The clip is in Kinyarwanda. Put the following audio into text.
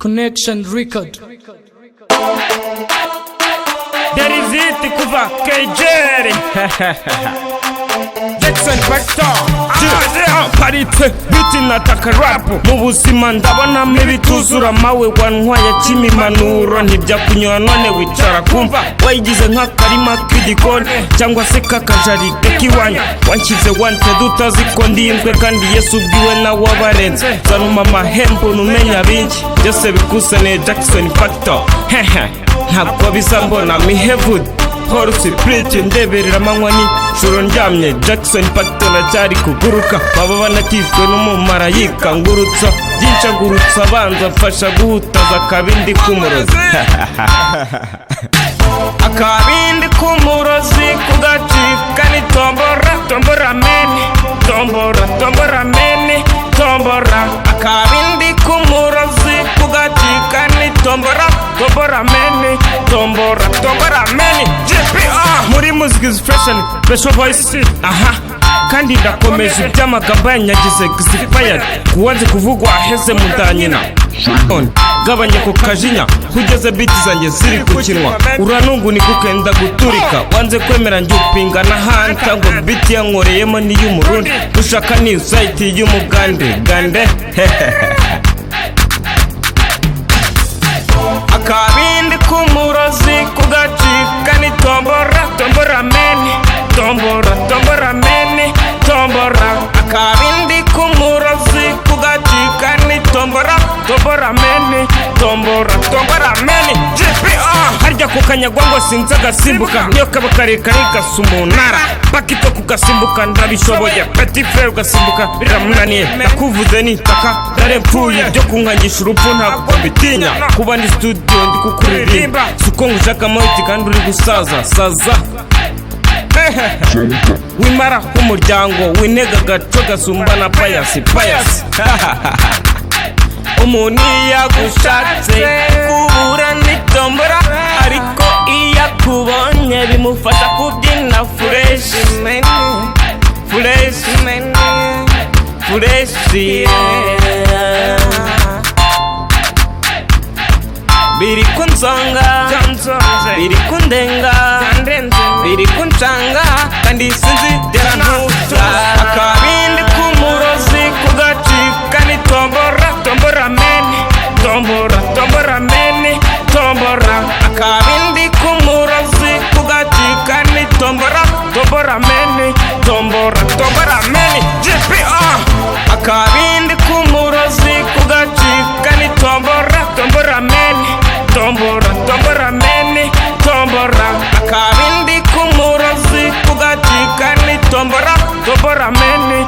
Connection record. There is it kuva kejeri Jackson pakito paritse biti nataka rap mu buzima ndabona mibituzura mawe wantwaye kimimanuro ntibyakunywa none wicara kumva wayigize nk'akarima k'igikoni cyangwa se kakajaride kiwanya wanshyize wante dutazi ko ndinzwe kandi Yesu ubwiwe na wabarenze zanuma mahembo numenya binki byose bikusane Jackson pakito ntabwo bisa mbona mihevud Horse preach ndeberera amanywa ni joro ndyamye Jackson pakito nacyari kuguruka baba banatifwe n'umumarayika ngurutsa byinshi ngurutsa abanza mfasha guhutaza akabindi kumurozi akabindi kumurozi kugacika ni tombora meni tombora akabindi kumurozi kugacika ni tombora meni muri music is fashion special voice kandi ndakomeje iby'amagambo yanyagize expired kuwanze kuvugwa heze mudanyina gabanya ku kajinya kugeze beat zanjye ziri gukinwa uranungu ni kukenda guturika wanze kwemera njyupinga n'ahanta ngo beat yankoreyemo ni y'umurundi ushaka ni site y'umugande gande akabindi kumurozi kugacika ni tombora meni akabindi kumurozi kugacika ni tombora meni harya kukanyagwa ngo sinza gasimbuka niyo kaba karekare gasumunara pakito kugasimbuka ndabishoboye petit frère ugasimbuka biramunaniye nakuvuze nitaka dare mpfuye byo kunkangisha urupfu ntabwo mbitinya kuba ndi studio ndi kukuririmba suko ngushaka amahiti kandi uri gusaza wimara umuryango winega gaco gasumba na payasi umuntu yagushatse kubura nitombora ariko iyo akubonye bimufasha kubyina fresh biri kunzonga biri kundenga biri kuncanga kandi sinzi dera ntuza akabindi kumurozi kugacika ni tombora meni akabindi kumurozi kugacika ni tombora meni akabindi kumurozi kugacika ni tombora meni akabindi kumurozi kugacika ni tombora meni